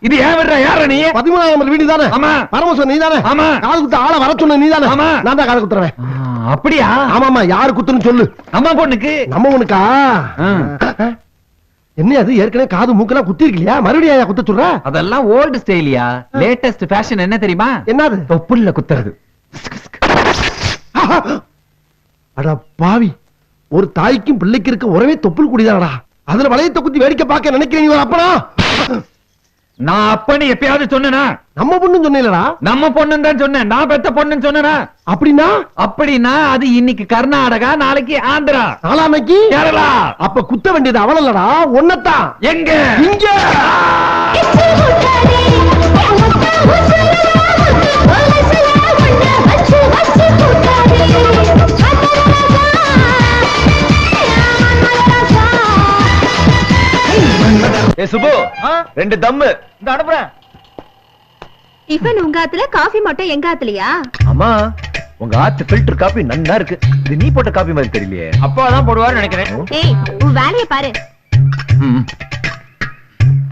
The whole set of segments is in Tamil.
இது ஏன் விடுற? யார நீ? 13ஆம் நம்பர் வீடு தானே? ஆமா. பரமசிவம் நீ தானே? ஆமா. காது குத்த ஆளை வர சொன்ன நீ தானே? ஆமா. நான் தான் காது குத்துறேன். அப்படியா? ஆமாமா. யாரு குத்துன்னு சொல்லு. அம்மா பொண்ணுக்கு. நம்ம பொண்ணுக்கா? என்ன அது? ஏற்கனவே காது மூக்கெல்லாம் குத்தி இருக்கலையா? மறுபடியும் குத்த சொல்ற? அதெல்லாம் ஓல்டு ஸ்டைலியா. லேட்டஸ்ட் ஃபேஷன் என்ன தெரியுமா? என்னது? தொப்புள்ள குத்துறது. அட பாவி, ஒரு தாய்க்கும் பிள்ளைக்கு இருக்க உறவே தொப்புள் குடிதானடா. அதுல வளையத்தை குத்தி வேடிக்கை பார்க்க நினைக்கிறீங்க ஒரு அப்பனா? நான் அப்பன்னு எப்பயாவது சொன்னேனா? நம்ம பொண்ணு சொன்னீங்களா? நம்ம பொண்ணுன்னு தான் சொன்னேன். நான் பெத்த பொண்ணுன்னு சொன்னேனா? அப்படின்னா அது இன்னைக்கு கர்நாடகா, நாளைக்கு ஆந்திரா, நாளானைக்கு கேரளா. அப்ப குத்த வேண்டியது அவளல்லடா, ஒன்னதான். எங்க? இங்க. சுபு, 2 தம்மு இந்த அனுப்புறேன். டிஃபன் உங்க ஆத்துல, காஃபி மட்டும் எங்க ஆத்துலயா? அம்மா, உங்க ஆத்து ஃபில்டர் காபி நன்னா இருக்கு. இது நீ போட்ட காபி மாதிரி தெரியலையே. அப்பாதான் போடுவாரு நினைக்கிறேன். ஏய், உன் வேலைய பாரு.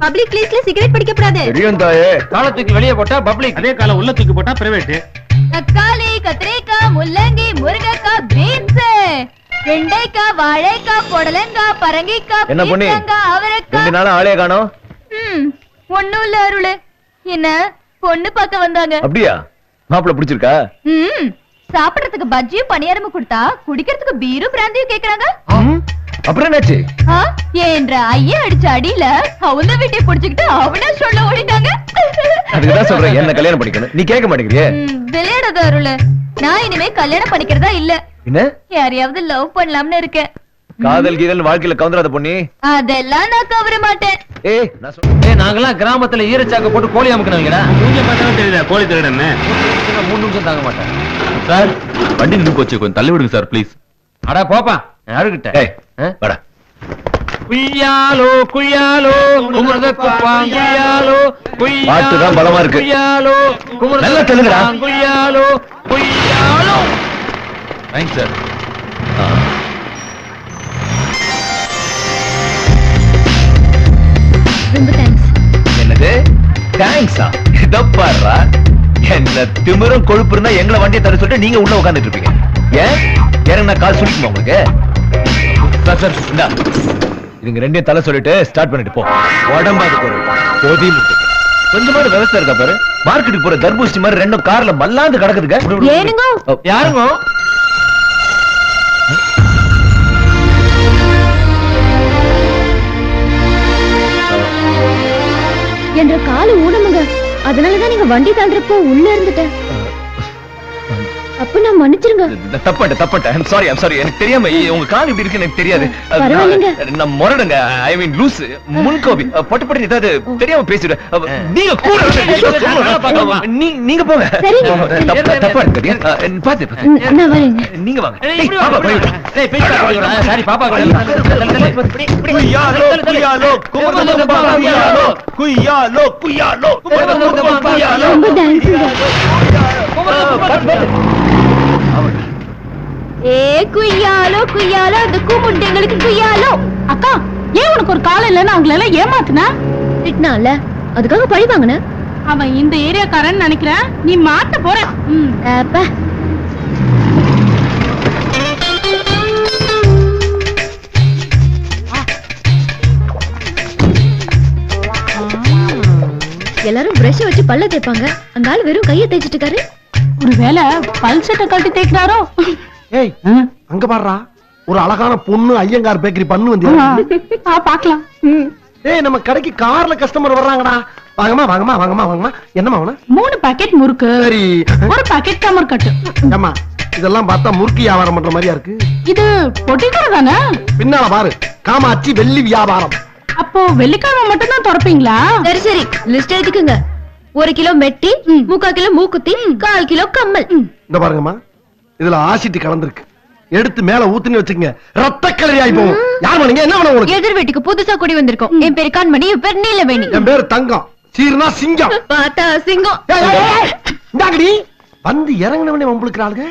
பப்ளிக் பிளேஸ்ல சிகரெட் பிடிக்க கூடாது. தெரியும் தாயே. காலை தூக்கி வெளியே போட்டா பப்ளிக், அதே காலை உள்ள தூக்கி போட்டா பிரைவேட். தக்காளி, கத்திரிக்காய், முள்ளங்கி, முருங்கைக்காய், பீன்ஸ், வெண்டைக்காய், வாழைக்காய், புடலங்காய், பரங்கிக்காய், என்ன பொண்ணு? பீர்க்கங்காய், அவரைக்காய். 2 நாளா ஆளே காணோம். ஒண்ணும் இல்ல அருளு. என்ன பொண்ணு பார்க்க வந்தாங்க. அப்படியா? மாப்பிள்ள பிடிச்சிருக்கா? சாப்பிடறதுக்கு பஜ்ஜியும் பணியாரமும் கொடுத்தா குடிக்கிறதுக்கு பீரும் பிராந்தியும் கேக்குறாங்க. அப்புறம் என்னாச்சு? ஏன்ற ஐயா அடிச்ச அடியில அவங்க வீட்டை புடிச்சுக்கிட்டு அவனா சொல்ல ஓடிட்டாங்க. அதுக்குதான் சொல்றேன், என்ன கல்யாணம் பண்ணிக்கணும். நீ கேட்க மாட்டேங்கிறியே. விளையாடாத அருளு. நான் இனிமே கல்யாணம் பண்ணிக்கிறதா இல்ல. என்ன? யாரையாவது லவ் பண்ணலாம்னு இருக்கேன். காதல் கீதல் வாழ்க்கையில கவுந்தராத பொண்ணி. அதெல்லாம் நான் கவர மாட்டேன். நாங்கெல்லாம் கிராமத்துல ஈரச்சாக்க போட்டு கோழி அமுக்கணுங்கடா. தெரியல கோழி திருடன்னு. 3 நிமிஷம் தாங்க மாட்டேன் சார். வண்டி நின்னு போச்சு, கொஞ்சம் தள்ளி விடுங்க சார் ப்ளீஸ். அட போப்பா, யாருகிட்ட? வாடா. குய்யாலோ குய்யாலோ குமுறத குப்பாங்குய்யாலோ குய்யாலோ. பாட்டுதான் பலமா இருக்கு. குய்யாலோ நல்லா தெலுங்குடா. குய்யாலோ குய்யாலோ. Thanks sir. ரொம்ப தேங்க்ஸ். என்னது தேங்க்ஸா? இத பாருடா, என்ன திமிரும் கொழுப்பு இருந்தா எங்களை வண்டியை தர சொல்லிட்டு நீங்க உள்ள உட்கார்ந்துட்டு இருப்பீங்க. ஏன் இறங்கினா கால் சுளிக்குமா உங்களுக்கு? சார் சார், இந்தா இதுங்க 2 தலை சொல்லிட்டு ஸ்டார்ட் பண்ணிட்டு போ. உடம்பா இருக்கு ஒரு போதி முட்டு. கொஞ்சமாவது விவசாயம் இருக்கா பாரு. மார்க்கெட்டுக்கு போற தர்பூசணி மாதிரி 2 கார்ல மல்லாந்து கிடக்குதுங்க. ஏனுங்க? யாருங்க? என்ற கால ஊனமுங்க. அதனாலதான் நீங்க வண்டி தாண்டறப்போ உள்ள இருந்துட்டேன். அப்ப நான் மன்னிச்சிருங்க. தப்பட்ட ஐம் சாரி எனக்கு தெரியாம உங்க கால் இப்படி இருக்கு எனக்கு தெரியாது. நான் முரடுங்க, ஐ மீன் லூஸ், முன்கோபி, பட்டு ஏதாவது தெரியாம பேசிடுறேன். நீங்க கூட நீங்க போங்க. தப்பா இருக்கு. பாத்து நான் வரேங்க. நீங்க வாங்க. சாரி பாப்பா. குய்யாலோ குய்யாலோ குய்யாலோ குய்யாலோ. ரொம்ப தேங்க்ஸ்ங்க. ஏ குய்யாலோ குய்யாலோ, அந்த கூமுண்டைங்களுக்கு குய்யாலோ. அக்கா, ஏன் உனக்கு ஒரு காலம் இல்லைன்னு அவங்கள எல்லாம் ஏமாத்துனா? திட்டினால அதுக்காக பழி வாங்கின. அவன் இந்த ஏரியாக்காரன் நினைக்கிறேன். நீ மாட்ட போற. எல்லாரும் பிரஷ் வச்சு பல்ல தேய்ப்பாங்க. அந்த ஆள் வெறும் கையை தேய்ச்சிட்டு இருக்காரு. ஒருவேளை பல் சட்டை கட்டி தேய்க்கிறாரோ? ஏய், அங்க பாருடா, ஒரு அழகான பொண்ணு ஐயங்கார் பேக்கரி பண்ணு வந்தியா? பாக்கலாம். ஏய், நம்ம கடைக்கு கார்ல கஸ்டமர் வர்றாங்கடா. வாங்கம்மா வாங்கம்மா வாங்கம்மா வாங்கம்மா. என்னம்மா வேணும்? 3 பாக்கெட் முறுக்கு. சரி. 1 பாக்கெட் கமர் கட்டு. ஏம்மா, இதெல்லாம் பார்த்தா முறுக்கு வியாபாரம் பண்ற மாதிரியா இருக்கு. இது பொட்டிக்கடை தானே? பின்னால பாரு, காமாட்சி வெள்ளி வியாபாரம். அப்போ வெள்ளிக்கிழமை மட்டும் தான் திறப்பீங்களா? சரி சரி, லிஸ்ட் எழுதிக்குங்க. 1 கிலோ மெட்டி, 3/4 கிலோ மூக்குத்தி, 1/4 கிலோ கம்மல். இந்த பாருங்கம்மா, இதுல ஆசிட் கலந்துருக்கு. எடுத்து மேல ஊத்துன்னு வச்சுக்கங்க, ரத்த கலரி ஆயி போகும். யார் பண்ணீங்க? என்ன பண்ண உங்களுக்கு? எதிர் வீட்டுக்கு புதுசா குடி வந்திருக்கோம். என் பேரு கண்மணி, என் பேர் நீலவேணி. என் பேரு தங்கம். சீர்னா சிங்கம். பார்த்தா சிங்கம். இந்தாங்கடி வந்து இறங்கினவனே உங்களுக்கு ஆளுங்க.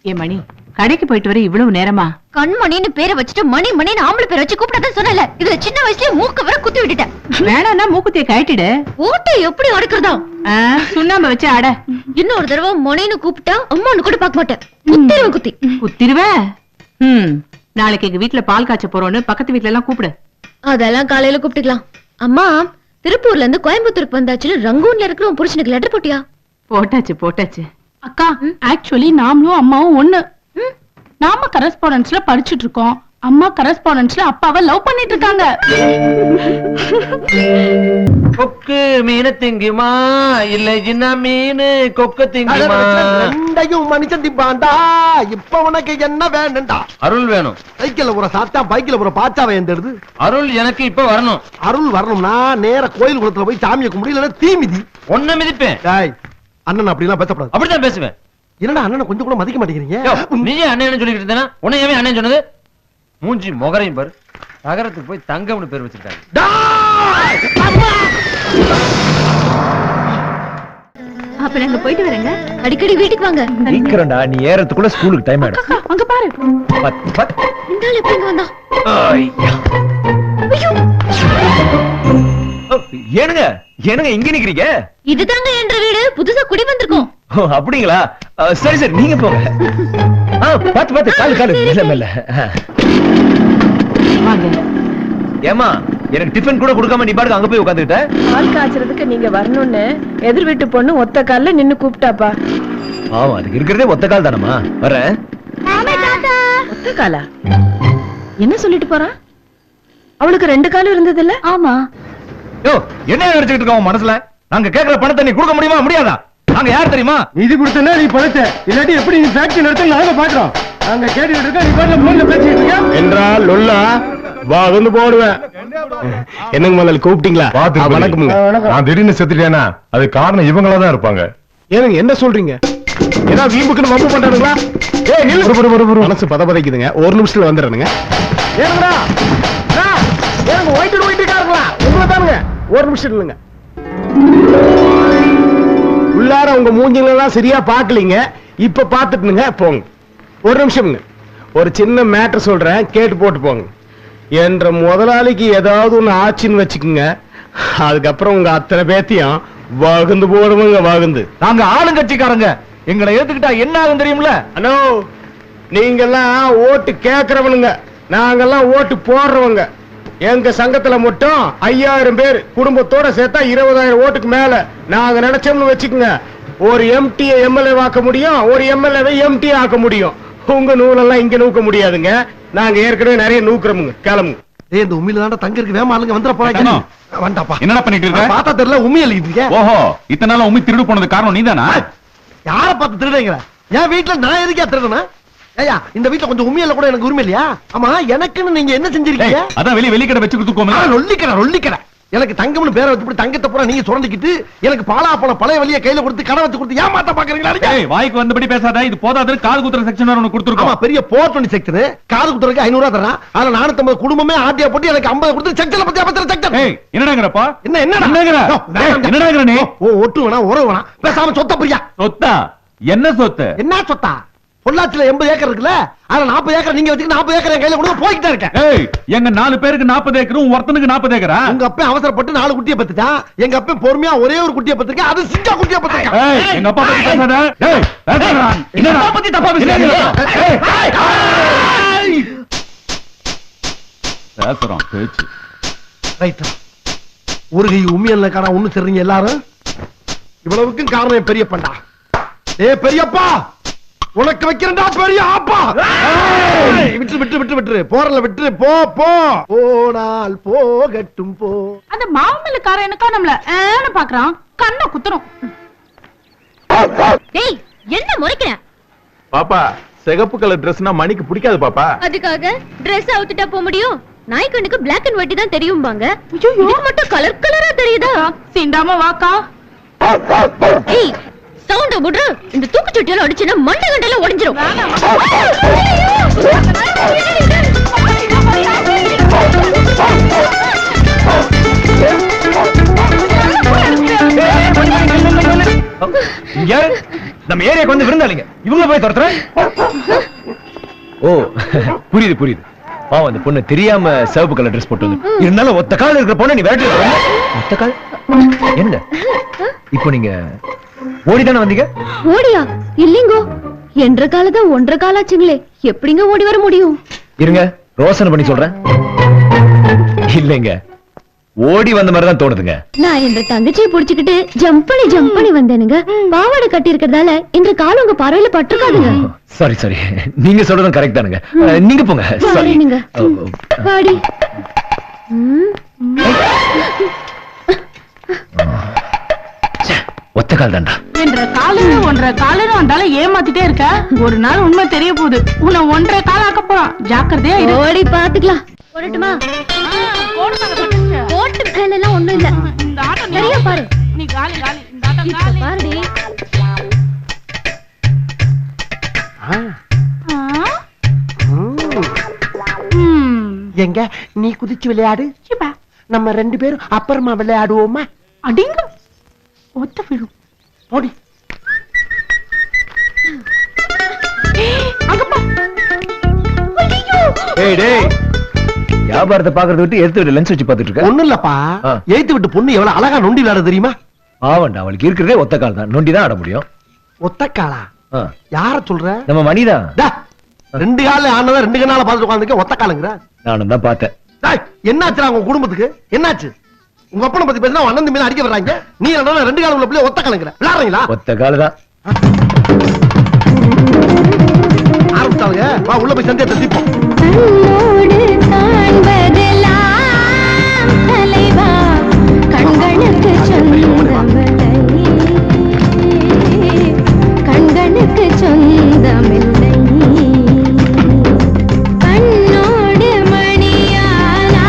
ஏ மணி, கடைக்கு போயிட்டு வர இவ்வளவு நேரமா? கண்மணின்னு பேரை வச்சுட்டு மணி மணின்னு ஆம்பளை பேரை வச்சு கூப்பிடாதான் சொன்னல. இதுல சின்ன வயசுலயே மூக்க வர குத்தி விட்டுட்டேன். வேணான்னா மூக்குத்திய கழட்டிடு. ஓட்டை எப்படி அடக்குறதா? சுண்ணாம்பு வச்சு அட. இன்னொரு தடவை மணின்னு கூப்பிட்டா அம்மான்னு கூட பார்க்க மாட்டேன். குத்திருவேன் குத்தி. குத்திருவ? நாளைக்கு எங்க வீட்டுல பால் காய்ச்ச போறோம்னு பக்கத்து வீட்ல எல்லாம் கூப்பிடு. அதெல்லாம் காலையில கூப்பிட்டுக்கலாம். அம்மா, திருப்பூர்ல இருந்து கோயம்புத்தூருக்கு வந்தாச்சுன்னு ரங்கூன்ல இருக்கிற உன் புருஷனுக்கு லெட்டர் போட்டியா? போட்டாச்சு. அக்கா, ஆக்சுவலி நாமளும் அம்மாவும் ஒண்ணு. நாம கரஸ்பாண்டன்ஸ்ல படிச்சிட்டு இருக்கோம். அம்மா கரஸ்பாண்டன்ஸ்ல அப்பாவை லவ் பண்ணிட்டு இருக்காங்க. கொக்கு மீன திங்குமா இல்ல சின்ன மீன் கொக்கு திங்குமா? ரெண்டையும் மனுஷன் திம்பாண்டா. இப்ப உனக்கு என்ன வேணும்டா? அருள் வேணும். சைக்கிள்ல ஒரு சாத்தா பைக்கில் ஒரு பாச்சா வேண்டது. அருள் எனக்கு இப்ப வரணும். அருள் வரணும்னா நேர கோயில் குளத்துல போய் சாமியை கும்பிடு, இல்லைன்னா தீ மிதி. ஒன்ன மிதிப்பேன். டேய், அண்ணன் அப்படிலாம் பேசக்கூடாது. அப்படித்தான் பேசுவேன். என்னடா அண்ணனை கொஞ்சம் கூட மதிக்க மாட்டேங்கிறீங்க? நீயே அண்ணன் சொல்லிட்டு இருந்தேனா? உன்னை ஏன் அண்ணன் சொன்னது? மூஞ்சி முகரையும் பாரு. நகரத்துக்கு போய் தங்கம்னு பேர் வச்சிருக்காங்க. அப்ப நாங்க போயிட்டு வரேங்க. அடிக்கடி வீட்டுக்கு வாங்க. சீக்கிரம்டா, நீ ஏறதுக்குள்ள ஸ்கூலுக்கு டைம் ஆயிடும். அக்கா, அங்க பாரு. இந்த ஆள் எப்படி இங்க வந்தா? ஏனுங்க இங்க நிக்கிறீங்க? இதுதாங்க என்ற வீடு. புதுசா குடி வந்திருக்கோம். அப்படிங்களா? சரி நீங்க போங்க. பாத்து காலு மெல்ல மெல்ல. வாங்க. ஏமா, எனக்கு டிஃபன் கூட கொடுக்காம நீ பாட்டுக்கு அங்க போய் உட்கார்ந்துட்ட? பால் காய்ச்சறதுக்கு நீங்க வரணும்னு எதிர் வீட்டு பொண்ணு ஒத்த கால்ல நின்னு கூப்பிட்டாப்பா. ஆமா, அதுக்கு இருக்கிறதே ஒத்த கால் தானம்மா. வரேன். ஒத்த காலா? என்ன சொல்லிட்டு போறா? அவளுக்கு 2 காலும் இருந்தது இல்ல? ஆமா. யோ, என்ன நினைச்சிட்டு இருக்க உன் மனசுல? நாங்க கேக்குற பணத்தை நீ கொடுக்க முடியுமா முடியாதா? நாங்க யார் தெரியுமா? நிதி கொடுத்தனா நீ பணத்தை, இல்லாட்டி எப்படி நீ ஃபேக்டரி நடத்த நாங்க பாக்குறோம். நாங்க கேட்டுட்டு இருக்க, நீ பாட்டுல போன்ல பேசிட்டு இருக்க. என்றால் லொல்லா வா வந்து போடுவேன். என்னங்க முதல்ல கூப்பிட்டீங்களா? வணக்கம். நான் திடீர்னு செத்துட்டேனா அது காரணம் இவங்களா தான் இருப்பாங்க. ஏனுங்க என்ன சொல்றீங்க? ஏன்னா வீம்புக்குன்னு வம்பு பண்றானுங்களா? ஏய் நில்லு. மனசு பதபதைக்குதுங்க. ஒரு நிமிஷத்துல வந்துடுறேனுங்க. ஏனுங்கடா, ஏனுங்க ஒயிட்டு காருங்களா? உங்களை தானுங்க. ஒரு நிமிஷம் இல்லைங்க. உள்ளார உங்க மூஞ்சிங்களெல்லாம் சரியா பாக்கலீங்க. இப்ப பாத்துட்டுங்க போங்க. ஒரு நிமிஷம்ங்க. ஒரு சின்ன மேட்டர் சொல்றேன், கேட்டு போட்டு போங்க. என்ற முதலாளிக்கு ஏதாவது ஒண்ணு ஆச்சுன்னு வச்சுக்குங்க, அதுக்கப்புறம் உங்க அத்தனை பேத்தையும் வகுந்து போடுவோங்க. வகுந்து நாங்க ஆளுங்கட்சிக்காரங்க. எங்களை ஏத்துக்கிட்டா என்ன ஆகும் தெரியும்ல? அண்ணோ, நீங்கெல்லாம் ஓட்டு கேக்குறவனுங்க, நாங்கெல்லாம் ஓட்டு போடுறவங்க. எங்க சங்கத்துல மட்டும் 5000 பேர் குடும்பத்தோட சேர்த்தா 20000 ஓட்டுக்கு மேல. நாங்க நினைச்சோம்னு வச்சுக்கோங்க, ஒரு எம்டி எம்எல்ஏ ஆக்க முடியும், ஒரு எம்எல்ஏ எம்டி ஆக்க முடியும். உங்க நூலெல்லாம் இங்க நூக்க முடியாதுங்க. நாங்க ஏற்கனவே நிறைய நூக்குறோமுங்க. கிளம்புங்க. ஏய், இந்த உண்மையில தாண்டா தங்க இருக்கு. வேமா ஆளுங்க வந்துற போறாங்க. வந்தாப்பா. என்னடா பண்ணிட்டு இருக்க? பார்த்தா தெரியல, உண்மை எழுதிட்டு இருக்க. ஓஹோ, இத்தனை நாளா உண்மை திருடு போனது காரணம் நீதானா? யார பார்த்து திருடுங்க? என் வீட்டுல நான் எதுக்கே திருடுனா? ஏயா, இந்த வீட்டுல கொஞ்சம் உண்மையில கூட எனக்கு உரிமை இல்லையா? ஆமா, எனக்குன்னு நீங்க என்ன செஞ்சிருக்கீங்க? அதான் வெளிக்கடை வச்சு கொடுத்துக்கோமே. ரொல்லிக்கடை. எனக்கு தங்கம்னு பேரை வச்சு தங்கத்தை பூரா நீங்க சுரண்டிக்கிட்டு எனக்கு பாலா போன பழைய வழியை கையில கொடுத்து கடை வச்சு கொடுத்து ஏமாத்த பாக்குறீங்களா? வாய்க்கு வந்தபடி பேசாத. இது போதாது, காது குத்துற செக்ஷன் ஒன்னு கொடுத்துருக்கோம். ஆமா, பெரிய 420 செக்ஷன். காது குத்துறதுக்கு 500 ரூபாய் தரேன். அதுல 450 குடும்பமே ஆட்டியா போட்டு எனக்கு 50 கொடுத்து செக்ஷன்ல பத்தி பத்திர செக்ஷன். என்னடாங்கறப்பா? என்னடா நீ? ஒட்டு வேணா உறவு வேணா, பேசாம சொத்த பிரியா. சொத்தா? என்ன சொத்து? என்ன சொத்தா? பொள்ளாச்சில 80 ஏக்கர் இருக்குல்ல, அதுல 40 ஏக்கர் நீங்க வச்சுக்க, 40 ஏக்கர் என் கையில கொடுத்து போய்கிட்டே இருக்கேன். எங்க 4 பேருக்கு 40 ஏக்கரும் ஒருத்தனுக்கு 40 ஏக்கரா? உங்க அப்பா அவசரப்பட்டு 4 குட்டியை பத்துட்டான். எங்க அப்பா பொறுமையா ஒரே ஒரு குட்டியை பத்திருக்கேன். அது சிங்கா குட்டியை பத்திருக்கேன். எங்க அப்பா பத்தி பேசாத. என்னடா பத்தி தப்பா பேசுறோம் பேச்சு. ரைட்டா, ஒரு கை உண்மையில காணா ஒண்ணு தெரிறீங்க எல்லாரும். இவ்வளவுக்கும் காரணம் என் பெரியப்பா. பெரியப்பா, உனக்கு வைக்கிறேன்டா பெரிய ஆப்பா. விட்டு விட்டு விட்டு விட்டு போறல விட்டு போ போ. போனால் போகட்டும் போ. அந்த மாமல்லக்காரன் எனக்கா நம்மள ஏன்னு பாக்குறான். கண்ணை குத்துறோம். டேய், என்ன முறைக்கிற? பாப்பா, சிகப்பு கலர் ட்ரெஸ்னா மணிக்கு பிடிக்காது பாப்பா. அதுக்காக Dress அவுத்துட்டா போக முடியும்? நாய்க்கண்ணுக்கு black and white தான் தெரியும்பாங்க. இது மட்டும் கலர் கலரா தெரியுதா? சீண்டாம வாக்கா. ஏய், சவுண்ட முட்ற. இந்த தூக்குச்சட்டியால அடிச்சனா மண்டை கண்டல உடைஞ்சிரும். நம்ம ஏரியாக்கு வந்து விருந்தாளிங்க, இவங்க போய் துரத்துற. ஓ புரியுது புரியுது. பாவம் அந்த பொண்ணு தெரியாம சிவப்பு கலர் ட்ரெஸ் போட்டு வந்து இருந்தாலும் ஒத்த கால இருக்கிற பொண்ணு நீ விரட்டி ஒத்த கால் என்ன இப்போ நீங்க ஓடிதானே வந்தீங்க? ஓடியா? இல்லீங்கோ, என்ற காலதான் 1.5 காலாச்சுங்களே, எப்படிங்க ஓடி வர முடியும்? இருங்க ரோசனை பண்ணி சொல்றேன். இல்லைங்க ஓடி வந்த மாதிரி தான் தோணுதுங்க. நான் என்ற தங்கச்சியை புடிச்சுக்கிட்டு ஜம்ப் பண்ணி வந்தேனுங்க. பாவாடை கட்டி இருக்கிறதால என்ற கால் உங்க பார்வையில பட்டிருக்காதுங்க. சாரி சாரி, நீங்க சொல்றதும் கரெக்ட் தானுங்க. நீங்க போங்க. சாரி நீங்க பாடி. ஒத்த கால் தான்டா. என்ற காலுன்னு 1.5 காலுன்னு வந்தாலும் ஏமாத்திட்டே இருக்க. ஒரு நாள் உண்மை தெரிய போகுது. உன்னை 1.5 கால் ஆக்க போறான். ஜாக்கிரதையா இரு. ஓடி பாத்துக்கலாம். போடட்டுமா? போட்டு கையிலலாம் ஒண்ணும் இல்ல. இந்த ஆட்டம் சரியா பாரு. நீ காலி காலி. இந்த ஆட்டம் இப்ப காலி. பாருடி. எங்க நீ குதிச்சு விளையாடு, நம்ம 2 பேரும் அப்புறமா விளையாடுவோமா? அடிங்க ஒத்த விடும். ஓடி. ஏய் டேய், வியாபாரத்தை பாக்குறத விட்டு எடுத்து விட்டு லென்ஸ் வச்சு பாத்துட்டு இருக்க. ஒண்ணும் இல்லப்பா, எய்த்து விட்டு பொண்ணு எவ்வளவு அழகா நொண்டி விளையாட தெரியுமா? ஆவண்டா, அவளுக்கு இருக்கிறதே ஒத்த கால் தான். நொண்டி தான் ஆட முடியும். ஒத்தக்காலா? யார சொல்ற? நம்ம மணிதான். 2 கால ஆனதா 2 கண்ணால பாத்துட்டு உட்கார்ந்துக்க ஒத்த காலுங்கற. நானும் தான் பார்த்தேன். என்னாச்சுடா உங்க குடும்பத்துக்கு? என்னாச்சு? உங்க அப்பனை பத்தி பேசினா அண்ணன் தம்பி அடிக்க வர்றாங்க. நீ என்ன 2 கால உள்ள பிள்ளை ஒத்த காலுங்கற? விளையாடுறீங்களா? ஒத்த கால் தான். ஆரம்பிச்சாங்க. வா உள்ள போய் சந்தியா தட்டிப்போம். கண்களுக்கு சொந்தமில்லை, கண்ணோடு மணியானா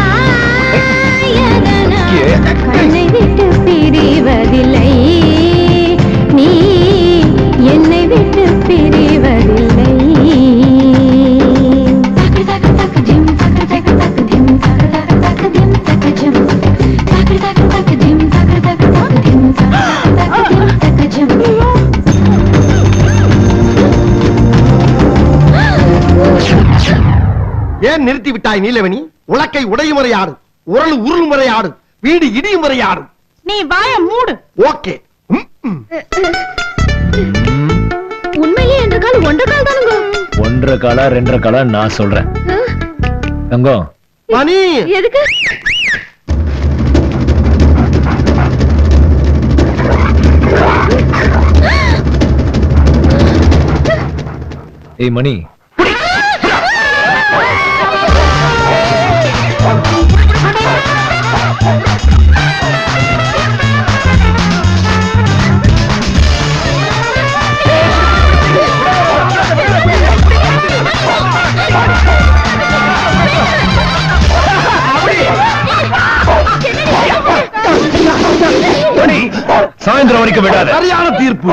கண்ணை விட்டு பிரிவதில்லை, நீ என்னை விட்டு பிரிவதில்லை. ஏன் நிறுத்தி விட்டாய் நீலவேணி? உலக்கை உடையும் முறையாடு, உரல் உருள் முறையாடு, வீடு இடியும் முறையாடு. நீ வாய மூடு. ஓகே. உண்மையிலே என்ற கால் 1.5 கால் தானுங்க. 1.5 காலா 2.5 காலா நான் சொல்றேன். தங்கம் மணி எதுக்கு? ஏய் மணி, சாயந்தரம் வரைக்கும் விடாத. சரியான தீர்ப்பு.